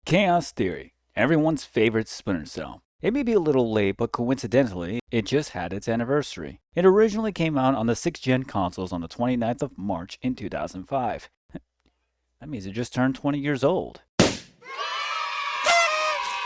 Chaos Theory, everyone's favorite Splinter Cell. It may be a little late, but coincidentally, it just had its anniversary. It originally came out on the 6th gen consoles on the 29th of March in 2005. That means it just turned 20 years old.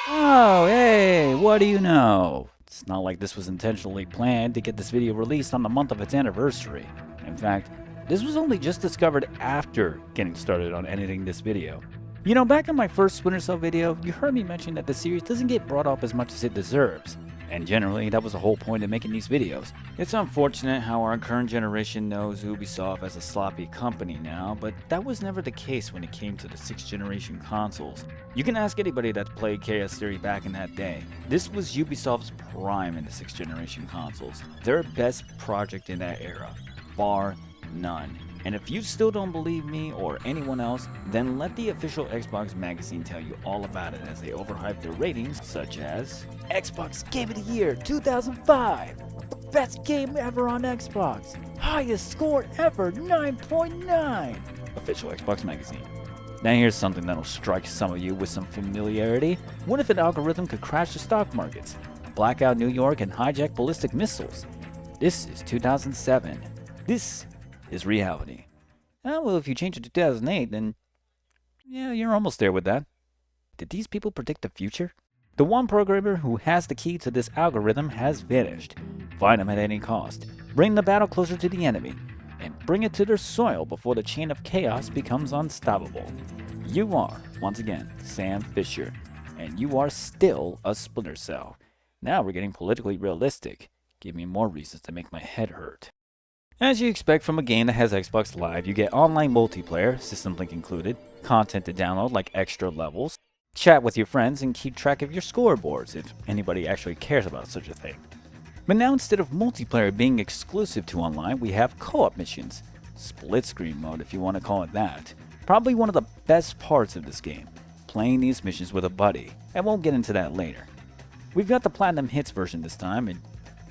Oh, hey, what do you know? It's not like this was intentionally planned to get this video released on the month of its anniversary. In fact, this was only just discovered after getting started on editing this video. You know, back in my first Splinter Cell video, you heard me mention that the series doesn't get brought up as much as it deserves. And generally, that was the whole point of making these videos. It's unfortunate how our current generation knows Ubisoft as a sloppy company now, but that was never the case when it came to the 6th generation consoles. You can ask anybody that played Chaos Theory back in that day. This was Ubisoft's prime in the 6th generation consoles. Their best project in that era. Bar none. And if you still don't believe me or anyone else, then let the official Xbox magazine tell you all about it as they overhype their ratings, such as Xbox Game of the Year 2005, best game ever on Xbox, highest score ever, 9.9, official Xbox magazine. Now here's something that'll strike some of you with some familiarity. What if an algorithm could crash the stock markets, black out New York, and hijack ballistic missiles? This is 2007. This is reality. Well, if you change it to 2008, then yeah, you're almost there with that. Did these people predict the future? The one programmer who has the key to this algorithm has vanished. Find him at any cost. Bring the battle closer to the enemy, and bring it to their soil before the chain of chaos becomes unstoppable. You are, once again, Sam Fisher, and you are still a Splinter Cell. Now we're getting politically realistic. Give me more reasons to make my head hurt. As you expect from a game that has Xbox Live, you get online multiplayer, system link included, content to download like extra levels, chat with your friends, and keep track of your scoreboards if anybody actually cares about such a thing. But now instead of multiplayer being exclusive to online, we have co-op missions, split screen mode if you want to call it that. Probably one of the best parts of this game, playing these missions with a buddy, and we'll get into that later. We've got the Platinum Hits version this time, and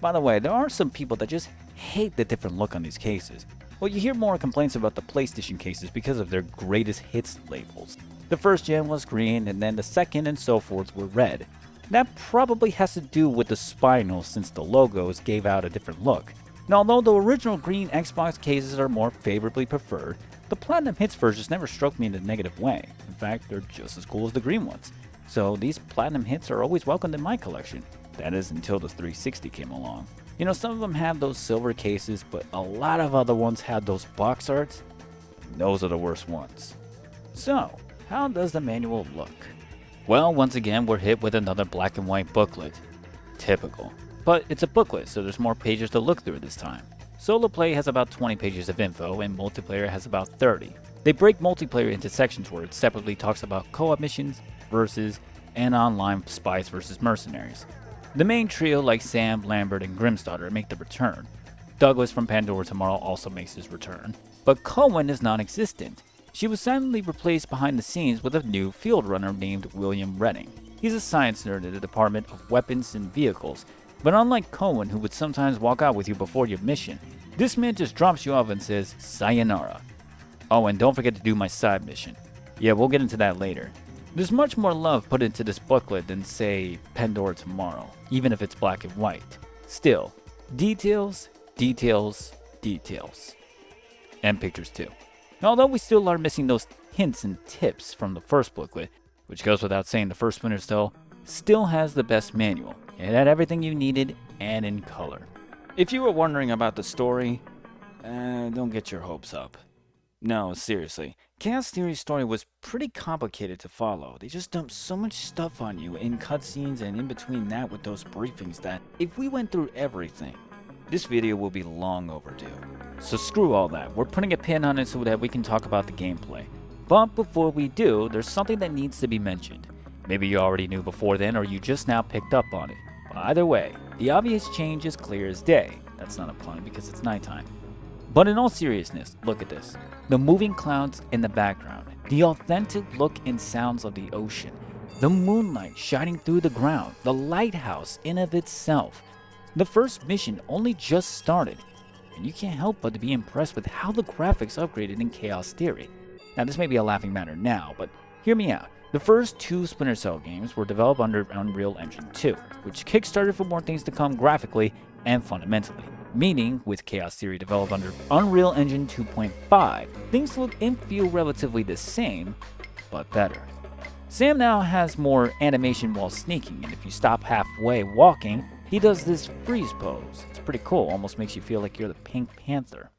by the way, there are some people that just hate the different look on these cases. Well, you hear more complaints about the PlayStation cases because of their greatest hits labels. The first gen was green, and then the second and so forth were red. That probably has to do with the spinel since the logos gave out a different look. Now, although the original green Xbox cases are more favorably preferred, the Platinum Hits versions never struck me in a negative way. In fact, they're just as cool as the green ones. So these Platinum Hits are always welcomed in my collection. That is until the 360 came along. You know, some of them have those silver cases, but a lot of other ones had those box arts. Those are the worst ones. So, how does the manual look? Well, once again, we're hit with another black and white booklet. Typical. But it's a booklet, so there's more pages to look through this time. Solo play has about 20 pages of info, and multiplayer has about 30. They break multiplayer into sections where it separately talks about co-op missions, versus, and online spies versus mercenaries. The main trio like Sam, Lambert, and Grimstarter make the return. Douglas from Pandora Tomorrow also makes his return. But Cohen is non-existent. She was silently replaced behind the scenes with a new field runner named William Redding. He's a science nerd in the Department of Weapons and Vehicles, but unlike Cohen, who would sometimes walk out with you before your mission, this man just drops you off and says, sayonara. Oh, and don't forget to do my side mission. Yeah, we'll get into that later. There's much more love put into this booklet than, say, Pandora Tomorrow, even if it's black and white. Still, details, details, details. And pictures too. Although we still are missing those hints and tips from the first booklet, which goes without saying the first Splinter Cell still has the best manual. It had everything you needed and in color. If you were wondering about the story, don't get your hopes up. No, seriously. Chaos Theory's story was pretty complicated to follow. They just dumped so much stuff on you in cutscenes and in between that with those briefings that if we went through everything, this video will be long overdue. So screw all that. We're putting a pin on it so that we can talk about the gameplay. But before we do, there's something that needs to be mentioned. Maybe you already knew before then or you just now picked up on it. But either way, the obvious change is clear as day. That's not a pun because it's nighttime. But in all seriousness, look at this. The moving clouds in the background, the authentic look and sounds of the ocean, the moonlight shining through the ground, the lighthouse in of itself. The first mission only just started, and you can't help but to be impressed with how the graphics upgraded in Chaos Theory. Now this may be a laughing matter now, but hear me out. The first two Splinter Cell games were developed under Unreal Engine 2, which kickstarted for more things to come graphically and fundamentally. Meaning, with Chaos Theory developed under Unreal Engine 2.5, things look and feel relatively the same, but better. Sam now has more animation while sneaking, and if you stop halfway walking, he does this freeze pose. It's pretty cool, almost makes you feel like you're the Pink Panther.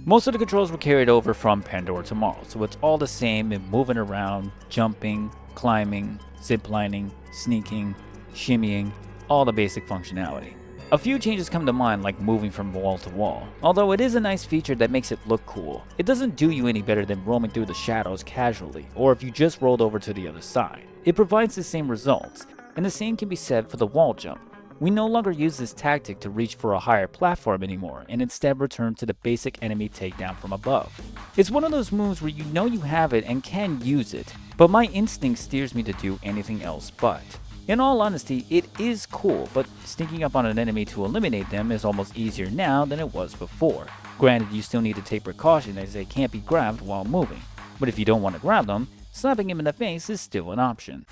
Most of the controls were carried over from Pandora Tomorrow, so it's all the same in moving around, jumping, climbing, ziplining, sneaking, shimmying, all the basic functionality. A few changes come to mind, like moving from wall to wall, although it is a nice feature that makes it look cool. It doesn't do you any better than roaming through the shadows casually, or if you just rolled over to the other side. It provides the same results, and the same can be said for the wall jump. We no longer use this tactic to reach for a higher platform anymore, and instead return to the basic enemy takedown from above. It's one of those moves where you know you have it and can use it, but my instinct steers me to do anything else but. In all honesty, it is cool, but sneaking up on an enemy to eliminate them is almost easier now than it was before. Granted, you still need to take precaution as they can't be grabbed while moving, but if you don't want to grab them, slapping him in the face is still an option.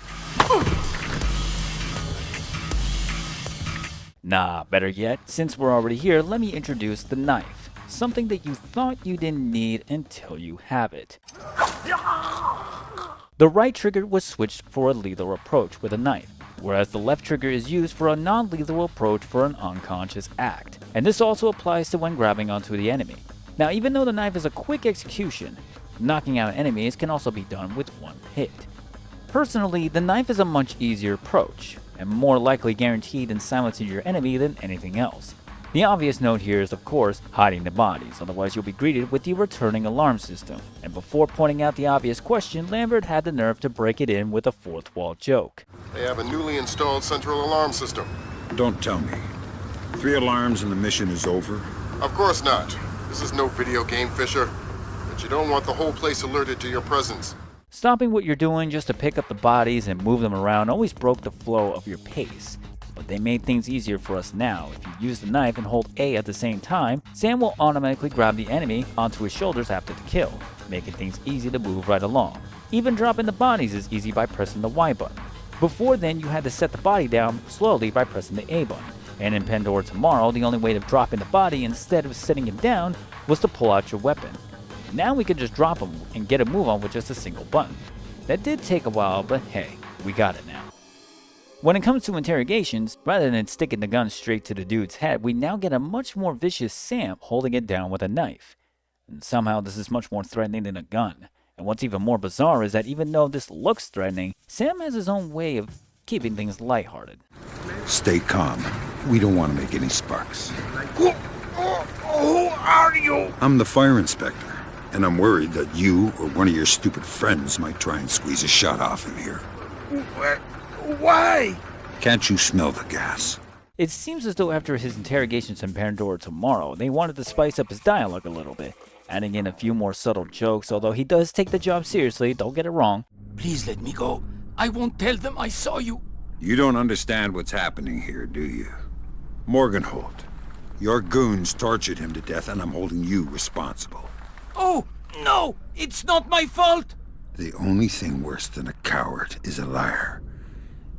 Nah, better yet, since we're already here, let me introduce the knife. Something that you thought you didn't need until you have it. The right trigger was switched for a lethal approach with a knife, whereas the left trigger is used for a non-lethal approach for an unconscious act. And this also applies to when grabbing onto the enemy. Now, even though the knife is a quick execution, knocking out enemies can also be done with one hit. Personally, the knife is a much easier approach, and more likely guaranteed in silencing your enemy than anything else. The obvious note here is, of course, hiding the bodies, otherwise you'll be greeted with the returning alarm system. And before pointing out the obvious question, Lambert had the nerve to break it in with a fourth wall joke. They have a newly installed central alarm system. Don't tell me. 3 alarms and the mission is over? Of course not. This is no video game, Fisher. But you don't want the whole place alerted to your presence. Stopping what you're doing just to pick up the bodies and move them around always broke the flow of your pace. But they made things easier for us now. If you use the knife and hold A at the same time, Sam will automatically grab the enemy onto his shoulders after the kill, making things easy to move right along. Even dropping the bodies is easy by pressing the Y button. Before then, you had to set the body down slowly by pressing the A button. And in Pandora Tomorrow, the only way of dropping the body instead of setting him down was to pull out your weapon. Now we could just drop him and get a move on with just a single button. That did take a while, but hey, we got it now. When it comes to interrogations, rather than sticking the gun straight to the dude's head, we now get a much more vicious Sam holding it down with a knife. And somehow this is much more threatening than a gun. And what's even more bizarre is that even though this looks threatening, Sam has his own way of keeping things lighthearted. Stay calm. We don't want to make any sparks. Who are you? I'm the fire inspector, and I'm worried that you or one of your stupid friends might try and squeeze a shot off him here. Why? Can't you smell the gas? It seems as though after his interrogations in Pandora Tomorrow, they wanted to spice up his dialogue a little bit, adding in a few more subtle jokes, although he does take the job seriously, don't get it wrong. Please let me go. I won't tell them I saw you. You don't understand what's happening here, do you? Morgenhold, your goons tortured him to death, and I'm holding you responsible. Oh, no! It's not my fault! The only thing worse than a coward is a liar.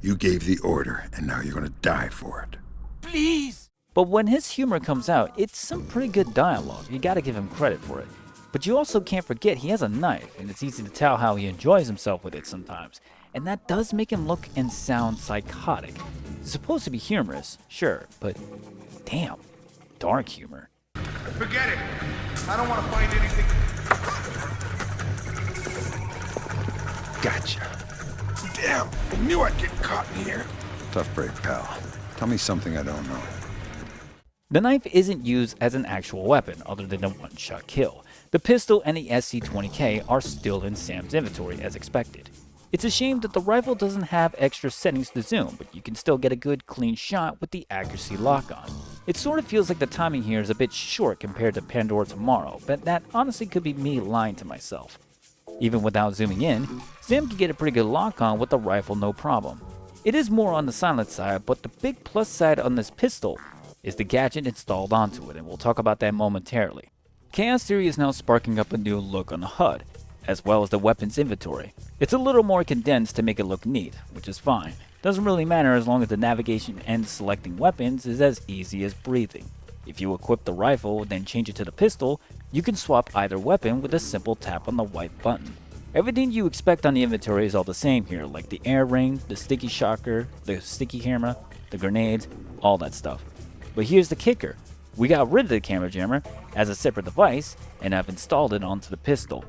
You gave the order, and now you're gonna die for it. Please! But when his humor comes out, it's some pretty good dialogue. You gotta give him credit for it. But you also can't forget he has a knife, and it's easy to tell how he enjoys himself with it sometimes. And that does make him look and sound psychotic. It's supposed to be humorous, sure, but damn, dark humor. Forget it. I don't want to find anything. Gotcha. Damn, I knew I'd get caught in here. Tough break, pal. Tell me something I don't know. The knife isn't used as an actual weapon other than a one-shot kill. The pistol and the SC-20K are still in Sam's inventory as expected. It's a shame that the rifle doesn't have extra settings to zoom, but you can still get a good clean shot with the accuracy lock-on. It sort of feels like the timing here is a bit short compared to Pandora Tomorrow, but that honestly could be me lying to myself. Even without zooming in, Sam can get a pretty good lock-on with the rifle no problem. It is more on the silent side, but the big plus side on this pistol is the gadget installed onto it, and we'll talk about that momentarily. Chaos Theory is now sparking up a new look on the HUD, as well as the weapons inventory. It's a little more condensed to make it look neat, which is fine. Doesn't really matter as long as the navigation and selecting weapons is as easy as breathing. If you equip the rifle, then change it to the pistol, you can swap either weapon with a simple tap on the white button. Everything you expect on the inventory is all the same here, like the air ring, the sticky shocker, the sticky camera, the grenades, all that stuff. But here's the kicker. We got rid of the camera jammer as a separate device, and I've installed it onto the pistol,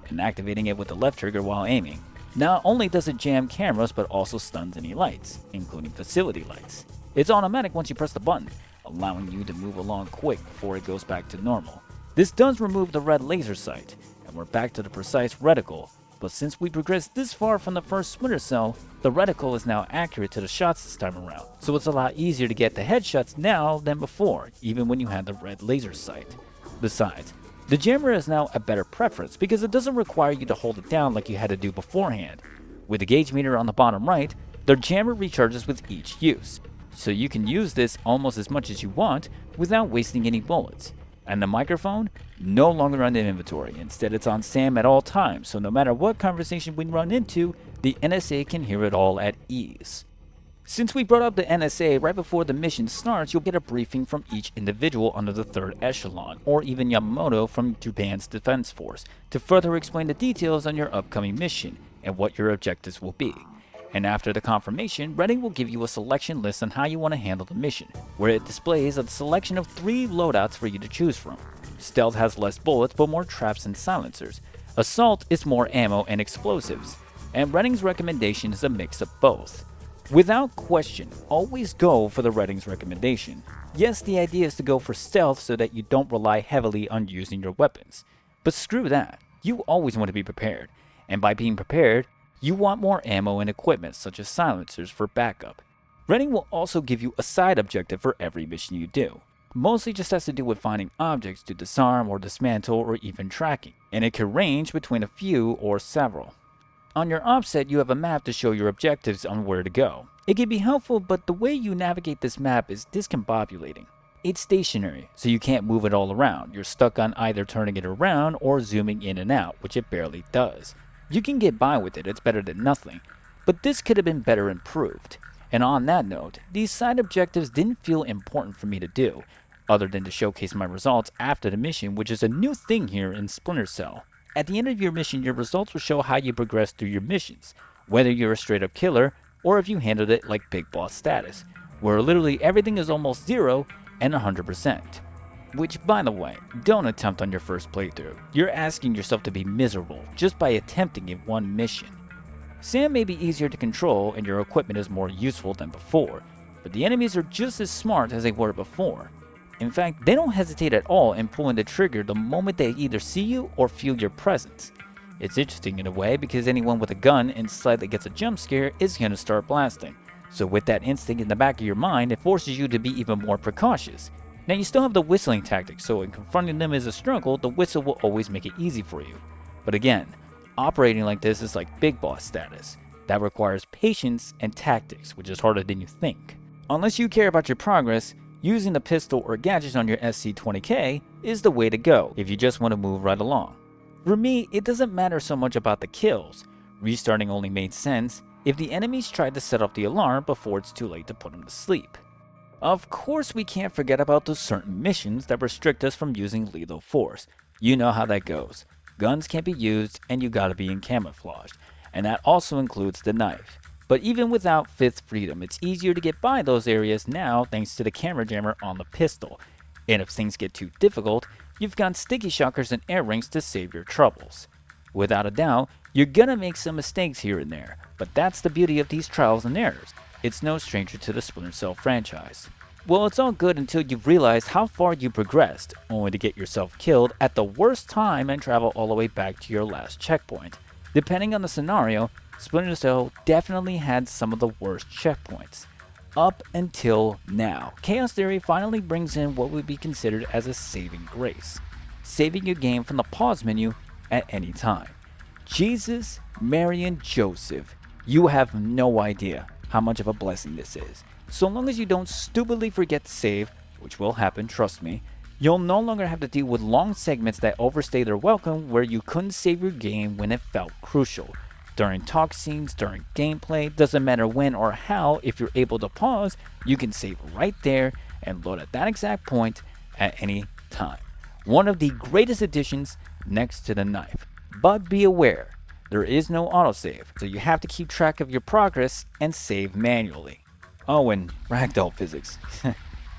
and activating it with the left trigger while aiming. Not only does it jam cameras, but also stuns any lights, including facility lights. It's automatic once you press the button, allowing you to move along quick before it goes back to normal. This does remove the red laser sight, and we're back to the precise reticle, but since we progressed this far from the first Splinter Cell, the reticle is now accurate to the shots this time around, so it's a lot easier to get the headshots now than before, even when you had the red laser sight. Besides, the jammer is now a better preference because it doesn't require you to hold it down like you had to do beforehand. With the gauge meter on the bottom right, the jammer recharges with each use, so you can use this almost as much as you want without wasting any bullets. And the microphone, no longer on the inventory. Instead, it's on Sam at all times, so no matter what conversation we run into, the NSA can hear it all at ease. Since we brought up the NSA right before the mission starts, you'll get a briefing from each individual under the third echelon, or even Yamamoto from Japan's Defense Force, to further explain the details on your upcoming mission and what your objectives will be. And after the confirmation, Redding will give you a selection list on how you want to handle the mission, where it displays a selection of 3 loadouts for you to choose from. Stealth has less bullets but more traps and silencers. Assault is more ammo and explosives. And Redding's recommendation is a mix of both. Without question, always go for the Redding's recommendation. Yes, the idea is to go for stealth so that you don't rely heavily on using your weapons. But screw that, you always want to be prepared. And by being prepared, you want more ammo and equipment such as silencers for backup. Redding will also give you a side objective for every mission you do. Mostly just has to do with finding objects to disarm or dismantle or even tracking, and it can range between a few or several. On your offset, you have a map to show your objectives on where to go. It can be helpful, but the way you navigate this map is discombobulating. It's stationary, so you can't move it all around. You're stuck on either turning it around or zooming in and out, which it barely does. You can get by with it, it's better than nothing, but this could have been better improved. And on that note, these side objectives didn't feel important for me to do, other than to showcase my results after the mission, which is a new thing here in Splinter Cell. At the end of your mission, your results will show how you progress through your missions, whether you're a straight up killer or if you handled it like Big Boss status, where literally everything is almost 0 and 100%. Which, by the way, don't attempt on your first playthrough. You're asking yourself to be miserable just by attempting in one mission. Sam may be easier to control and your equipment is more useful than before, but the enemies are just as smart as they were before. In fact, they don't hesitate at all in pulling the trigger the moment they either see you or feel your presence. It's interesting in a way because anyone with a gun inside that gets a jump scare is going to start blasting. So with that instinct in the back of your mind, it forces you to be even more precautious. Now you still have the whistling tactic, so in confronting them as a struggle, the whistle will always make it easy for you. But again, operating like this is like Big Boss status. That requires patience and tactics, which is harder than you think. Unless you care about your progress, using the pistol or gadgets on your SC-20K is the way to go if you just want to move right along. For me, it doesn't matter so much about the kills. Restarting only made sense if the enemies tried to set off the alarm before it's too late to put them to sleep. Of course, we can't forget about those certain missions that restrict us from using lethal force. You know how that goes. Guns can't be used and you gotta be in camouflage. And that also includes the knife. But even without 5th freedom, it's easier to get by those areas now thanks to the camera jammer on the pistol. And if things get too difficult, you've got sticky shockers and air rings to save your troubles. Without a doubt, you're gonna make some mistakes here and there, but that's the beauty of these trials and errors. It's no stranger to the Splinter Cell franchise. Well, it's all good until you've realized how far you progressed, only to get yourself killed at the worst time and travel all the way back to your last checkpoint. Depending on the scenario, Splinter Cell definitely had some of the worst checkpoints. Up until now, Chaos Theory finally brings in what would be considered as a saving grace. Saving your game from the pause menu at any time. Jesus, Mary, and Joseph, you have no idea how much of a blessing this is. So long as you don't stupidly forget to save which will happen, trust me, you'll no longer have to deal with long segments that overstay their welcome where you couldn't save your game when it felt crucial. During talk scenes, during gameplay, doesn't matter when or how, if you're able to pause, you can save right there and load at that exact point at any time. One of the greatest additions next to the knife. But be aware, there is no autosave, so you have to keep track of your progress and save manually. Oh, and ragdoll physics.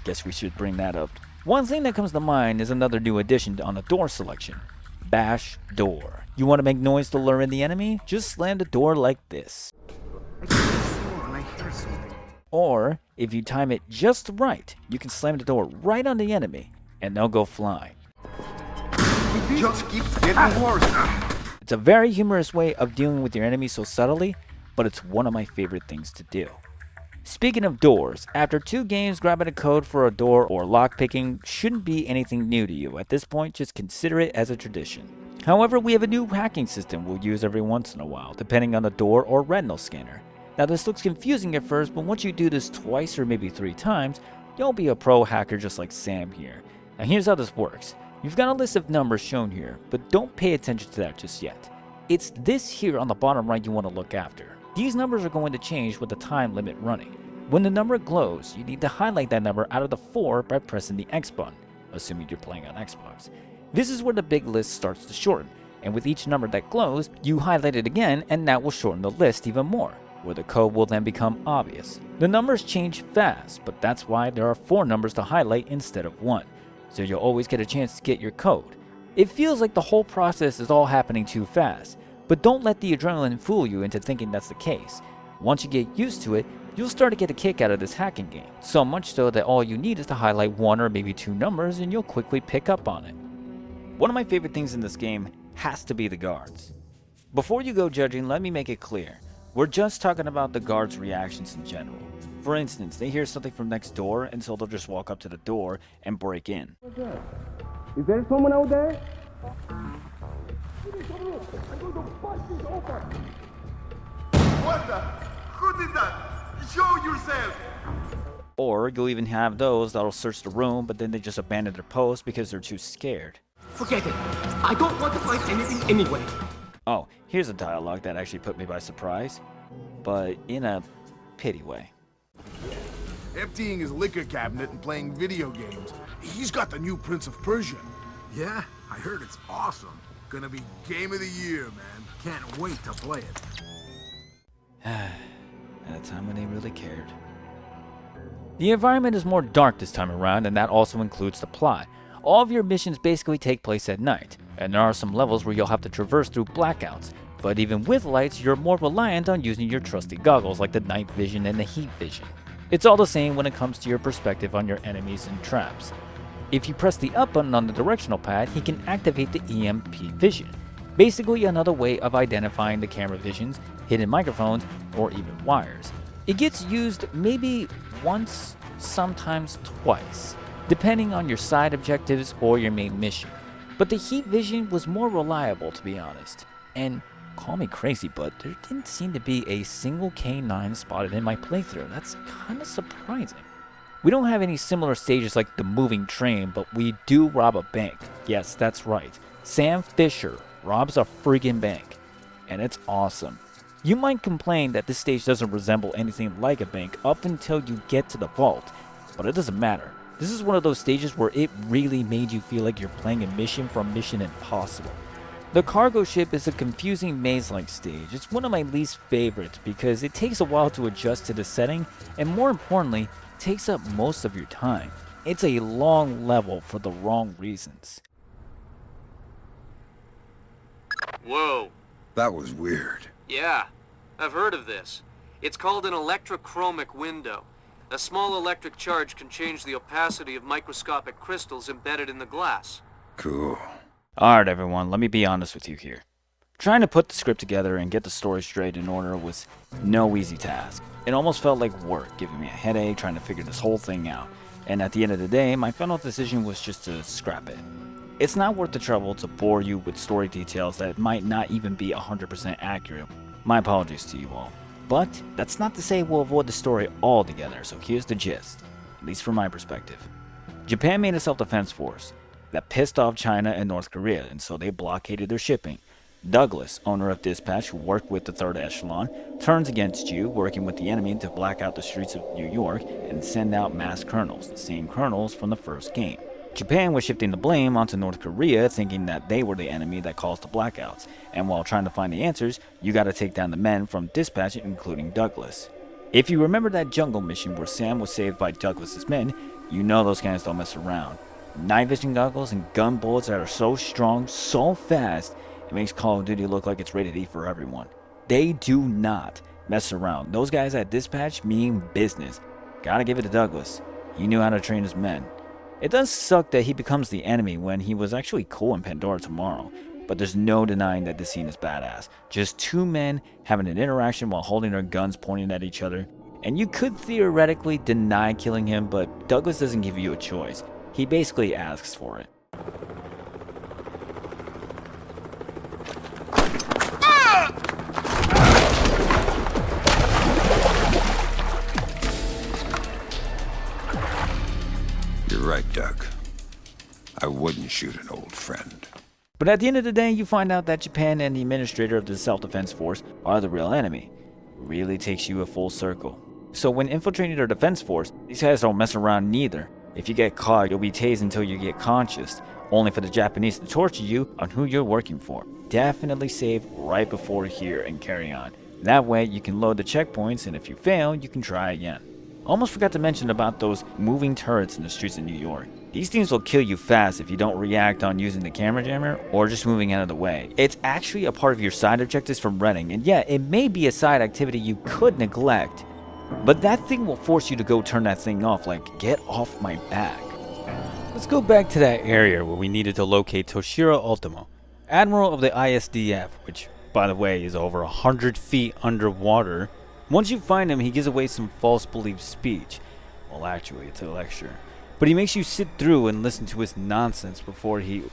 Guess we should bring that up. One thing that comes to mind is another new addition on the door selection. Bash door. You want to make noise to lure in the enemy? Just slam the door like this. Or, if you time it just right, you can slam the door right on the enemy, and they'll go flying. It just keeps getting worse. It's a very humorous way of dealing with your enemies so subtly, but it's one of my favorite things to do. Speaking of doors, after 2 games, grabbing a code for a door or lockpicking shouldn't be anything new to you. At this point, just consider it as a tradition. However, we have a new hacking system we'll use every once in a while, depending on the door or retinal scanner. Now this looks confusing at first, but once you do this twice or maybe 3 times, you'll be a pro hacker just like Sam here. Now here's how this works. You've got a list of numbers shown here, but don't pay attention to that just yet. It's this here on the bottom right you want to look after. These numbers are going to change with the time limit running. When the number glows, you need to highlight that number out of the 4 by pressing the X button, assuming you're playing on Xbox. This is where the big list starts to shorten, and with each number that glows, you highlight it again and that will shorten the list even more, where the code will then become obvious. The numbers change fast, but that's why there are 4 numbers to highlight instead of 1, so you'll always get a chance to get your code. It feels like the whole process is all happening too fast, but don't let the adrenaline fool you into thinking that's the case. Once you get used to it, you'll start to get a kick out of this hacking game, so much so that all you need is to highlight 1 or maybe 2 numbers and you'll quickly pick up on it. One of my favorite things in this game has to be the guards. Before you go judging, let me make it clear. We're just talking about the guards' reactions in general. For instance, they hear something from next door and so they'll just walk up to the door and break in. Is there someone out there? What the? Who did that? Show yourself! Or you'll even have those that'll search the room but then they just abandon their post because they're too scared. Forget it. I don't want to find anything anyway. Oh, here's a dialogue that actually put me by surprise, but in a pity way. Emptying his liquor cabinet and playing video games. He's got the new Prince of Persia. Yeah, I heard it's awesome. Gonna be game of the year, man. Can't wait to play it. At a time when they really cared. The environment is more dark this time around, and that also includes the plot. All of your missions basically take place at night, and there are some levels where you'll have to traverse through blackouts, but even with lights, you're more reliant on using your trusty goggles like the night vision and the heat vision. It's all the same when it comes to your perspective on your enemies and traps. If you press the up button on the directional pad, he can activate the EMP vision, basically another way of identifying the camera visions, hidden microphones, or even wires. It gets used maybe once, sometimes twice, depending on your side objectives or your main mission. But the heat vision was more reliable, to be honest. And call me crazy, but there didn't seem to be a single K9 spotted in my playthrough. That's kinda surprising. We don't have any similar stages like the moving train, but we do rob a bank. Yes, that's right. Sam Fisher robs a friggin' bank. And it's awesome. You might complain that this stage doesn't resemble anything like a bank up until you get to the vault, but it doesn't matter. This is one of those stages where it really made you feel like you're playing a mission from Mission Impossible. The cargo ship is a confusing maze-like stage. It's one of my least favorites because it takes a while to adjust to the setting, and more importantly, takes up most of your time. It's a long level for the wrong reasons. Whoa. That was weird. Yeah, I've heard of this. It's called an electrochromic window. A small electric charge can change the opacity of microscopic crystals embedded in the glass. Cool. Alright everyone, let me be honest with you here. Trying to put the script together and get the story straight in order was no easy task. It almost felt like work, giving me a headache trying to figure this whole thing out. And at the end of the day, my final decision was just to scrap it. It's not worth the trouble to bore you with story details that might not even be 100% accurate. My apologies to you all. But that's not to say we'll avoid the story altogether, so here's the gist, at least from my perspective. Japan made a self-defense force that pissed off China and North Korea, and so they blockaded their shipping. Douglas, owner of Dispatch, who worked with the Third Echelon, turns against you, working with the enemy to black out the streets of New York and send out mass colonels, the same colonels from the first game. Japan was shifting the blame onto North Korea, thinking that they were the enemy that caused the blackouts, and while trying to find the answers, you gotta take down the men from Dispatch, including Douglas. If you remember that jungle mission where Sam was saved by Douglas's men, you know those guys don't mess around. Night vision goggles and gun bullets that are so strong, so fast, it makes Call of Duty look like it's rated E for everyone. They do not mess around. Those guys at Dispatch mean business. Gotta give it to Douglas. He knew how to train his men. It does suck that he becomes the enemy when he was actually cool in Pandora Tomorrow, but there's no denying that this scene is badass. Just two men having an interaction while holding their guns pointing at each other. And you could theoretically deny killing him, but Douglas doesn't give you a choice. He basically asks for it. You're right, Doug. I wouldn't shoot an old friend. But at the end of the day, you find out that Japan and the administrator of the self-defense force are the real enemy. Really takes you a full circle. So when infiltrating their defense force, these guys don't mess around neither. If you get caught, you'll be tased until you get conscious, only for the Japanese to torture you on who you're working for. Definitely save right before here and carry on. That way you can load the checkpoints, and if you fail, you can try again. Almost forgot to mention about those moving turrets in the streets of New York. These things will kill you fast if you don't react on using the camera jammer or just moving out of the way. It's actually a part of your side objectives from running, and yeah, it may be a side activity you could neglect, but that thing will force you to go turn that thing off, like, get off my back. Let's go back to that area where we needed to locate Toshiro Ultimo, Admiral of the ISDF, which, by the way, is over 100 feet underwater. Once you find him, he gives away some false belief speech. Well, actually, it's a lecture. But he makes you sit through and listen to his nonsense before he...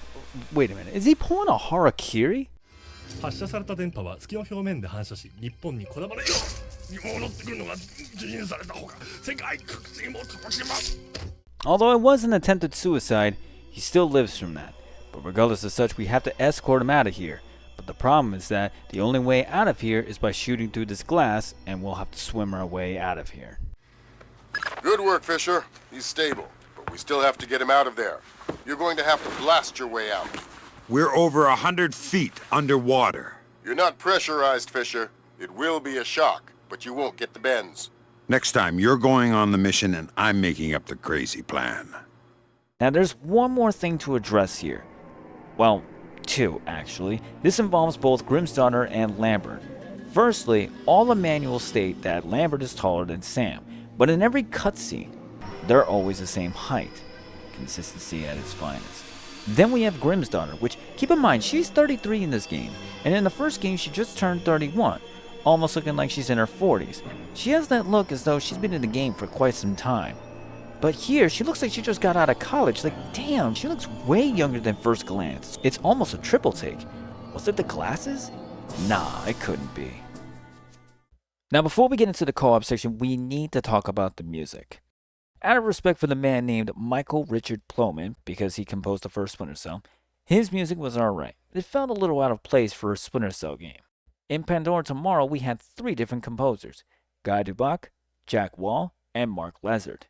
Wait a minute, is he pulling a harakiri? 発射された電波は月の表面で反射し、日本にこだまれよ戻ってくるのが受信されたほか、世界各地にも届きます。 Although it was an attempted suicide, he still lives from that. But regardless of such, we have to escort him out of here. But the problem is that the only way out of here is by shooting through this glass, and we'll have to swim our way out of here. Good work, Fisher. He's stable, but we still have to get him out of there. You're going to have to blast your way out. We're over 100 feet underwater. You're not pressurized, Fisher. It will be a shock, but you won't get the bends. Next time, you're going on the mission and I'm making up the crazy plan. Now there's one more thing to address here. Well, two, actually. This involves both Grimsdottir and Lambert. Firstly, all the manuals state that Lambert is taller than Sam, but in every cutscene, they're always the same height. Consistency at its finest. Then we have Grimsdottir, which, keep in mind, she's 33 in this game, and in the first game she just turned 31, almost looking like she's in her 40s. She has that look as though she's been in the game for quite some time. But here, she looks like she just got out of college. Like, damn, she looks way younger than first glance. It's almost a triple take. Was it the glasses? Nah, it couldn't be. Now, before we get into the co-op section, we need to talk about the music. Out of respect for the man named Michael Richard Plowman, because he composed the first Splinter Cell, his music was alright. It felt a little out of place for a Splinter Cell game. In Pandora Tomorrow, we had 3 different composers, Guy Dubach, Jack Wall, and Mark Lezard.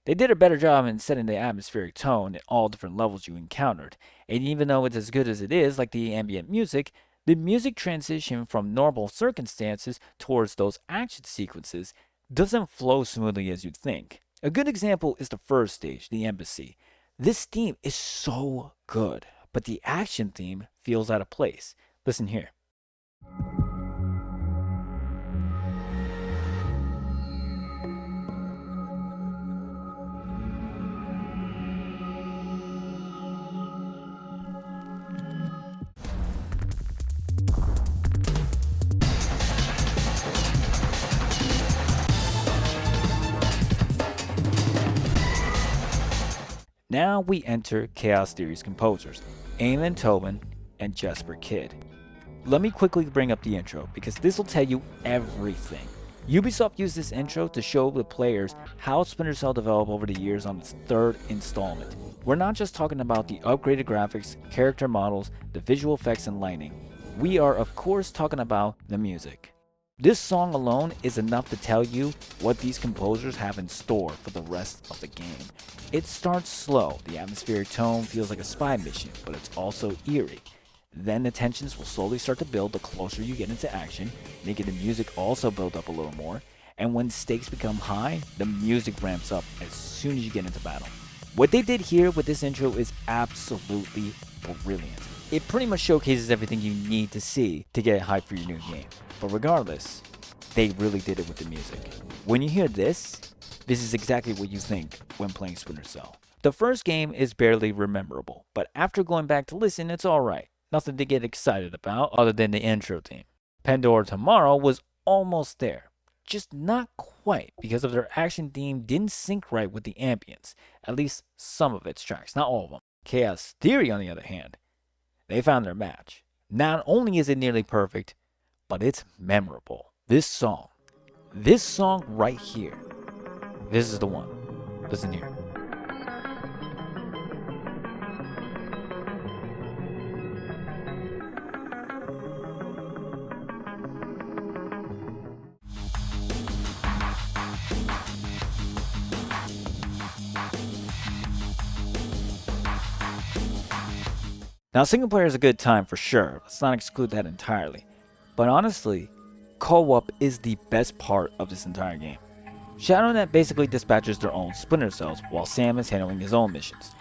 They did a better job in setting the atmospheric tone at all different levels you encountered, and even though it's as good as it is, like the ambient music, the music transition from normal circumstances towards those action sequences doesn't flow smoothly as you'd think. A good example is the first stage, the embassy. This theme is so good, but the action theme feels out of place. Listen here. Now we enter Chaos Theory's composers, Eamon Tobin and Jesper Kidd. Let me quickly bring up the intro, because this will tell you everything. Ubisoft used this intro to show the players how Splinter Cell developed over the years on its third installment. We're not just talking about the upgraded graphics, character models, the visual effects and lighting. We are of course talking about the music. This song alone is enough to tell you what these composers have in store for the rest of the game. It starts slow, the atmospheric tone feels like a spy mission, but it's also eerie. Then the tensions will slowly start to build the closer you get into action, making the music also build up a little more, and when stakes become high, the music ramps up as soon as you get into battle. What they did here with this intro is absolutely brilliant. It pretty much showcases everything you need to see to get hyped for your new game. But regardless, they really did it with the music. When you hear this is exactly what you think when playing Splinter Cell. The first game is barely rememberable, but after going back to listen, it's alright. Nothing to get excited about other than the intro theme. Pandora Tomorrow was almost there, just not quite because of their action theme didn't sync right with the ambience, at least some of its tracks, not all of them. Chaos Theory, on the other hand, they found their match. Not only is it nearly perfect, but it's memorable. This song right here, this is the one. Listen here. Now, single player is a good time for sure, let's not exclude that entirely. But honestly, co-op is the best part of this entire game. ShadowNet basically dispatches their own Splinter Cells while Sam is handling his own missions.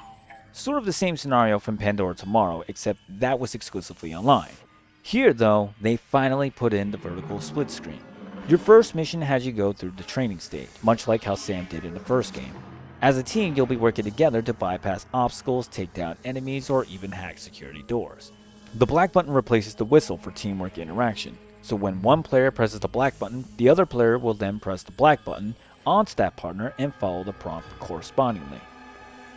Sort of the same scenario from Pandora Tomorrow, except that was exclusively online. Here though, they finally put in the vertical split screen. Your first mission has you go through the training stage, much like how Sam did in the first game. As a team, you'll be working together to bypass obstacles, take down enemies, or even hack security doors. The black button replaces the whistle for teamwork interaction, so when one player presses the black button, the other player will then press the black button onto that partner and follow the prompt correspondingly.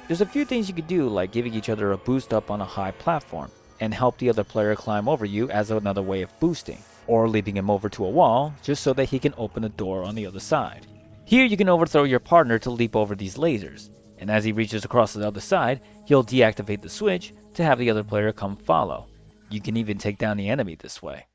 There's a few things you could do, like giving each other a boost up on a high platform, and help the other player climb over you as another way of boosting, or leaping him over to a wall just so that he can open a door on the other side. Here you can overthrow your partner to leap over these lasers, and as he reaches across the other side, he'll deactivate the switch to have the other player come follow. You can even take down the enemy this way.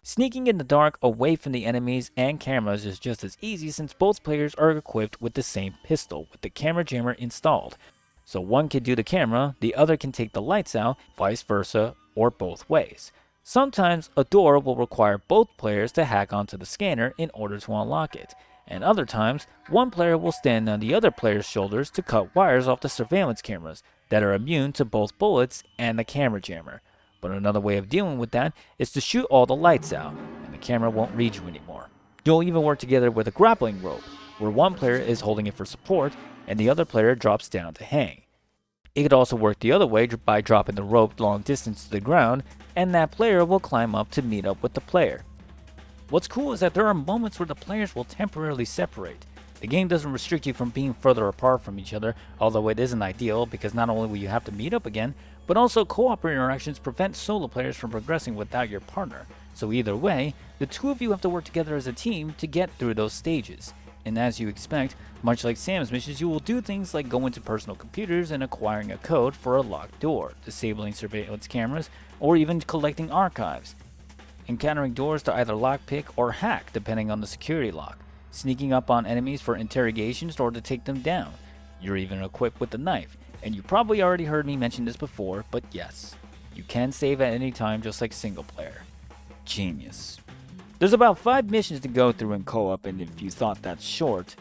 Sneaking in the dark away from the enemies and cameras is just as easy since both players are equipped with the same pistol with the camera jammer installed. So one can do the camera, the other can take the lights out, vice versa, or both ways. Sometimes a door will require both players to hack onto the scanner in order to unlock it, and other times, one player will stand on the other player's shoulders to cut wires off the surveillance cameras that are immune to both bullets and the camera jammer. But another way of dealing with that is to shoot all the lights out, and the camera won't read you anymore. You'll even work together with a grappling rope, where one player is holding it for support, and the other player drops down to hang. It could also work the other way by dropping the rope long distance to the ground, and that player will climb up to meet up with the player. What's cool is that there are moments where the players will temporarily separate. The game doesn't restrict you from being further apart from each other, although it isn't ideal because not only will you have to meet up again, but also co-op interactions prevent solo players from progressing without your partner. So either way, the two of you have to work together as a team to get through those stages. And as you expect, much like Sam's missions, you will do things like go into personal computers and acquiring a code for a locked door, disabling surveillance cameras, or even collecting archives. Encountering doors to either lockpick or hack depending on the security lock. Sneaking up on enemies for interrogations or to take them down. You're even equipped with a knife, and you probably already heard me mention this before, but yes, you can save at any time just like single player. Genius. There's about 5 missions to go through in co-op, and if you thought that's short,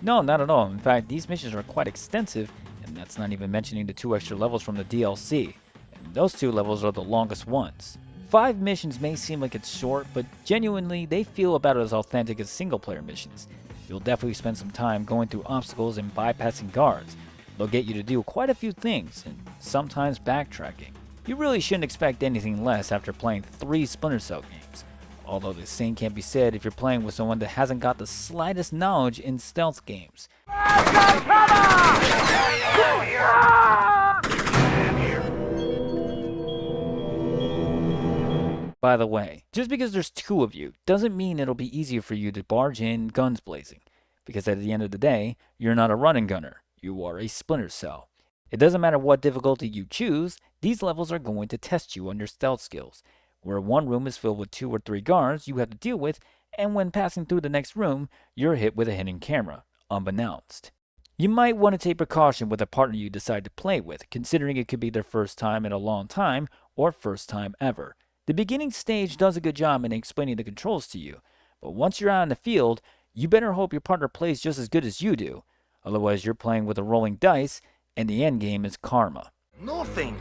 no, not at all. In fact, these missions are quite extensive, and that's not even mentioning the 2 extra levels from the DLC, and those 2 levels are the longest ones. 5 missions may seem like it's short, but genuinely, they feel about as authentic as single-player missions. You'll definitely spend some time going through obstacles and bypassing guards. They'll get you to do quite a few things, and sometimes backtracking. You really shouldn't expect anything less after playing 3 Splinter Cell games. Although the same can't be said if you're playing with someone that hasn't got the slightest knowledge in stealth games. By the way, just because there's two of you doesn't mean it'll be easier for you to barge in guns blazing, because at the end of the day, you're not a run and gunner, you are a Splinter Cell. It doesn't matter what difficulty you choose, these levels are going to test you on your stealth skills, where one room is filled with 2 or 3 guards you have to deal with, and when passing through the next room, you're hit with a hidden camera, unbeknownst. You might want to take precaution with a partner you decide to play with, considering it could be their first time in a long time, or first time ever. The beginning stage does a good job in explaining the controls to you, but once you're out in the field, you better hope your partner plays just as good as you do. Otherwise, you're playing with a rolling dice, and the end game is karma. Nothing.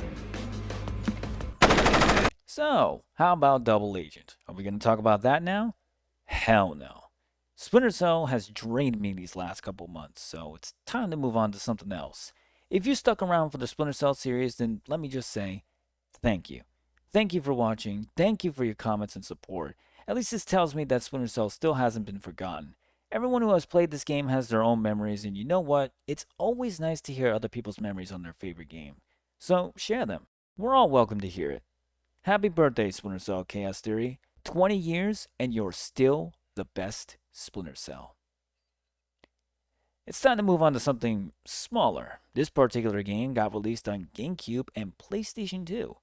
So, how about Double Agent? Are we going to talk about that now? Hell no. Splinter Cell has drained me these last couple months, so it's time to move on to something else. If you stuck around for the Splinter Cell series, then let me just say, thank you. Thank you for watching, thank you for your comments and support. At least this tells me that Splinter Cell still hasn't been forgotten. Everyone who has played this game has their own memories, and you know what? It's always nice to hear other people's memories on their favorite game. So, share them. We're all welcome to hear it. Happy birthday, Splinter Cell Chaos Theory. 20 years, and you're still the best Splinter Cell. It's time to move on to something smaller. This particular game got released on GameCube and PlayStation 2,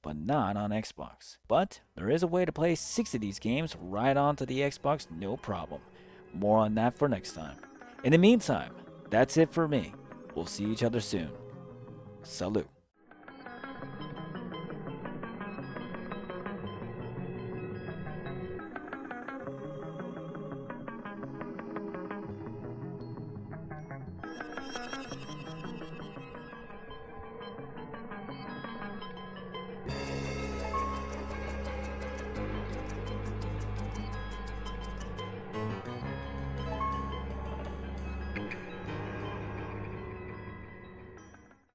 but not on Xbox. But there is a way to play 6 of these games right onto the Xbox, no problem. More on that for next time. In the meantime, that's it for me. We'll see each other soon. Salute.